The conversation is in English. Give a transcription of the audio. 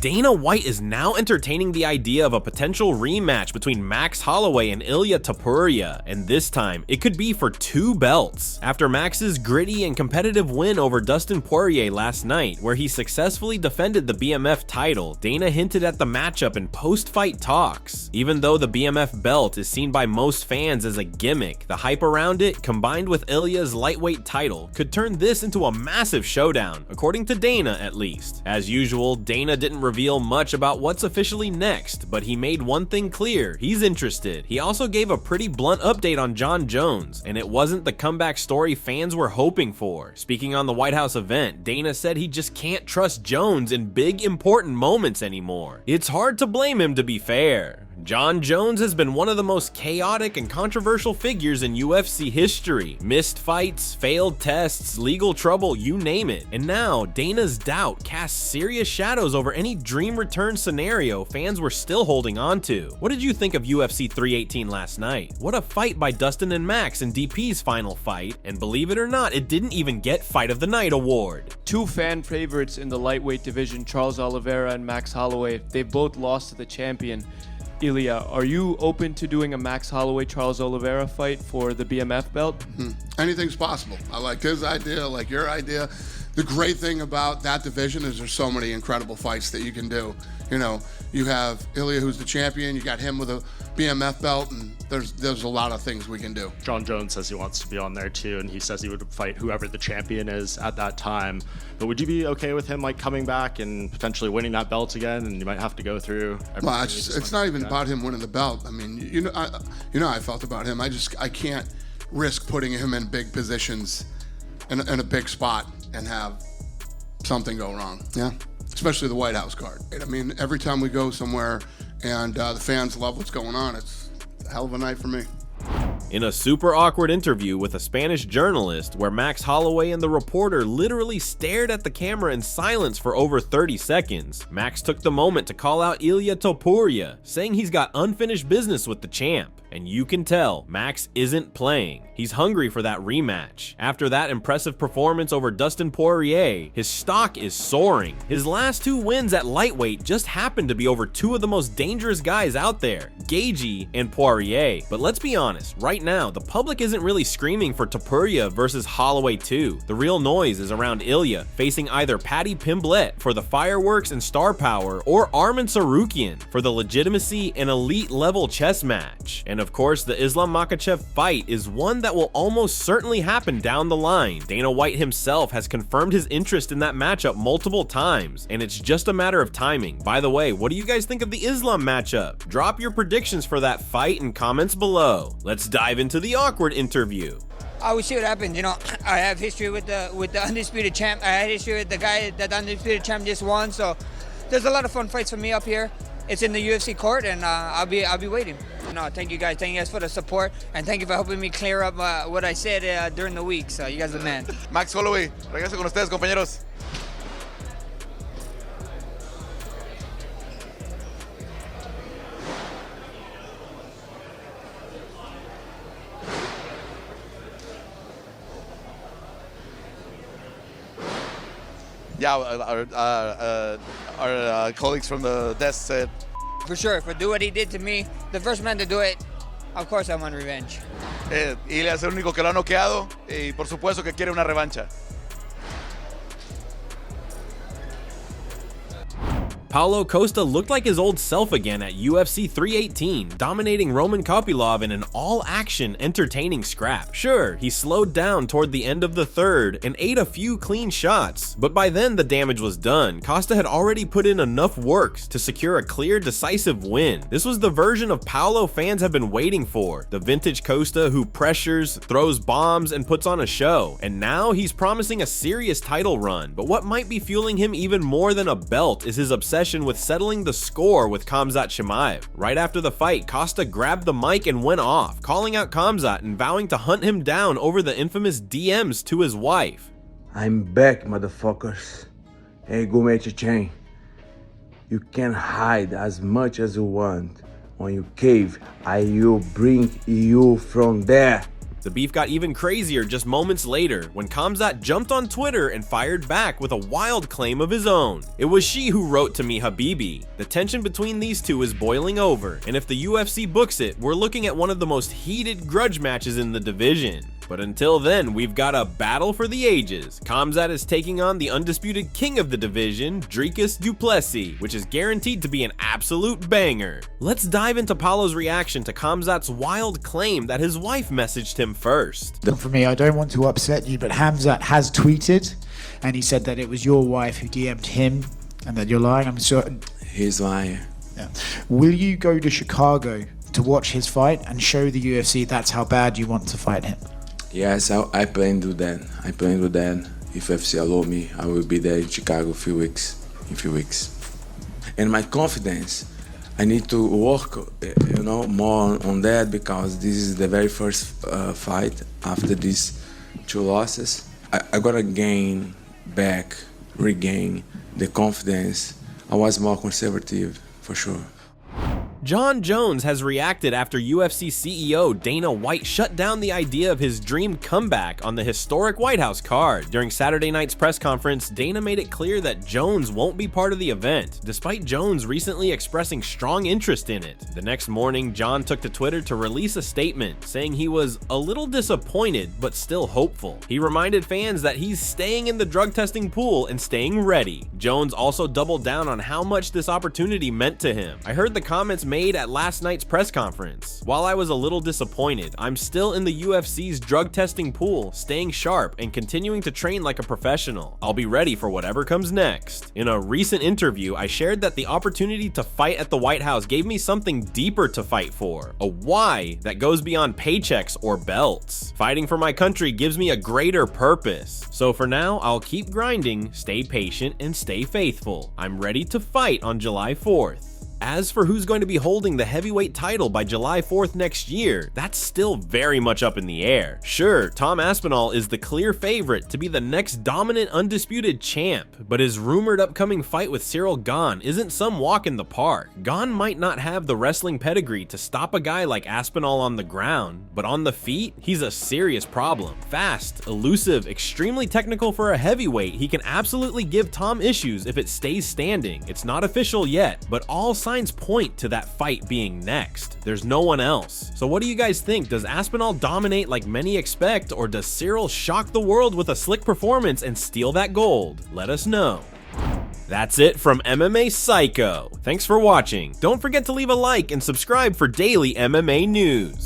Dana White is now entertaining the idea of a potential rematch between Max Holloway and Ilia Topuria, and this time it could be for 2 belts. After Max's gritty and competitive win over Dustin Poirier last night, where he successfully defended the BMF title, Dana hinted at the matchup in post-fight talks. Even though the BMF belt is seen by most fans as a gimmick, the hype around it, combined with Ilia's lightweight title, could turn this into a massive showdown, according to Dana at least. As usual, Dana didn't reveal much about what's officially next, but he made one thing clear: he's interested. He also gave a pretty blunt update on Jon Jones, and it wasn't the comeback story fans were hoping for. Speaking on the White House event, Dana said he just can't trust Jones in big important moments anymore. It's hard to blame him, to be fair. Jon Jones has been one of the most chaotic and controversial figures in UFC history. Missed fights, failed tests, legal trouble, you name it. And now, Dana's doubt casts serious shadows over any dream return scenario fans were still holding on to. What did you think of UFC 318 last night? What a fight by Dustin and Max in DP's final fight, and believe it or not, it didn't even get Fight of the Night award. 2 fan favorites in the lightweight division, Charles Oliveira and Max Holloway, they both lost to the champion. Ilia, are you open to doing a Max Holloway-Charles Oliveira fight for the BMF belt? Anything's possible. I like his idea, I like your idea. The great thing about that division is there's so many incredible fights that you can do. You know, you have Ilia, who's the champion, you got him with a BMF belt, and there's a lot of things we can do. Jon Jones says he wants to be on there too, and he says he would fight whoever the champion is at that time. But would you be okay with him like coming back and potentially winning that belt again, and you might have to go through everything? Well, it's not even about him winning the belt. I mean, you know how I felt about him. I can't risk putting him in big positions in a big spot and have something go wrong. Yeah, especially the White House card. I mean, every time we go somewhere and the fans love what's going on, it's a hell of a night for me. In a super awkward interview with a Spanish journalist, where Max Holloway and the reporter literally stared at the camera in silence for over 30 seconds, Max took the moment to call out Ilia Topuria, saying he's got unfinished business with the champ. And you can tell, Max isn't playing. He's hungry for that rematch. After that impressive performance over Dustin Poirier, his stock is soaring. His last 2 wins at lightweight just happened to be over 2 of the most dangerous guys out there, Gaethje and Poirier. But let's be honest, right now, the public isn't really screaming for Topuria versus Holloway 2. The real noise is around Ilia, facing either Paddy Pimblett for the fireworks and star power, or Arman Tsarukyan for the legitimacy and elite level chess match. And of course, the Islam Makhachev fight is one that will almost certainly happen down the line. Dana White himself has confirmed his interest in that matchup multiple times, and it's just a matter of timing. By the way, what do you guys think of the Islam matchup? Drop your predictions for that fight in comments below. Let's dive into the awkward interview. I will see what happens. You know, I have history with the undisputed champ. I had history with the guy that the undisputed champ just won. So there's a lot of fun fights for me up here. It's in the UFC court, and I'll be waiting. No, thank you guys for the support, and thank you for helping me clear up what I said during the week. So you guys are the man. Max Holloway, regreso con ustedes, compañeros. Yeah, our colleagues from the desk said. For sure, for do what he did to me, the first man to do it, of course I want revenge. Ilia es el único que lo ha noqueado y por supuesto que quiere una revancha. Paulo Costa looked like his old self again at UFC 318, dominating Roman Kopylov in an all-action, entertaining scrap. Sure, he slowed down toward the end of the third and ate a few clean shots, but by then the damage was done. Costa had already put in enough work to secure a clear, decisive win. This was the version of Paulo fans have been waiting for, the vintage Costa who pressures, throws bombs, and puts on a show. And now he's promising a serious title run, but what might be fueling him even more than a belt is his obsession with settling the score with Khamzat Chimaev. Right after the fight, Costa grabbed the mic and went off, calling out Khamzat and vowing to hunt him down over the infamous DMs to his wife. I'm back, motherfuckers. Hey, Gume Chechen. You can hide as much as you want. When you cave, I will bring you from there. The beef got even crazier just moments later when Khamzat jumped on Twitter and fired back with a wild claim of his own. It was she who wrote to me Habibi. The tension between these two is boiling over, and if the UFC books it, we're looking at one of the most heated grudge matches in the division. But until then, we've got a battle for the ages. Khamzat is taking on the undisputed king of the division, Dricus du Plessis, which is guaranteed to be an absolute banger. Let's dive into Paulo's reaction to Khamzat's wild claim that his wife messaged him first. For me, I don't want to upset you, but Khamzat has tweeted, and he said that it was your wife who DM'd him, and that you're lying. I'm certain. He's lying. Yeah. Will you go to Chicago to watch his fight and show the UFC that's how bad you want to fight him? Yes, I plan to do that. I plan to do that. If UFC allow me, I will be there in Chicago in a few weeks. And my confidence, I need to work, more on that, because this is the very first fight after these 2 losses. I gotta regain the confidence. I was more conservative, for sure. Jon Jones has reacted after UFC CEO Dana White shut down the idea of his dream comeback on the historic White House card. During Saturday night's press conference, Dana made it clear that Jones won't be part of the event, despite Jones recently expressing strong interest in it. The next morning, Jon took to Twitter to release a statement saying he was a little disappointed but still hopeful. He reminded fans that he's staying in the drug testing pool and staying ready. Jones also doubled down on how much this opportunity meant to him. I heard the comments made at last night's press conference. While I was a little disappointed, I'm still in the UFC's drug testing pool, staying sharp and continuing to train like a professional. I'll be ready for whatever comes next. In a recent interview, I shared that the opportunity to fight at the White House gave me something deeper to fight for, a why that goes beyond paychecks or belts. Fighting for my country gives me a greater purpose. So for now, I'll keep grinding, stay patient, and stay faithful. I'm ready to fight on July 4th. As for who's going to be holding the heavyweight title by July 4th next year, that's still very much up in the air. Sure, Tom Aspinall is the clear favorite to be the next dominant undisputed champ, but his rumored upcoming fight with Cyril Gane isn't some walk in the park. Gane might not have the wrestling pedigree to stop a guy like Aspinall on the ground, but on the feet, he's a serious problem. Fast, elusive, extremely technical for a heavyweight, he can absolutely give Tom issues if it stays standing. It's not official yet, but all signs point to that fight being next. There's no one else. So what do you guys think? Does Aspinall dominate like many expect, or does Cyril shock the world with a slick performance and steal that gold? Let us know. That's it from MMA Psycho. Thanks for watching. Don't forget to leave a like and subscribe for daily MMA news.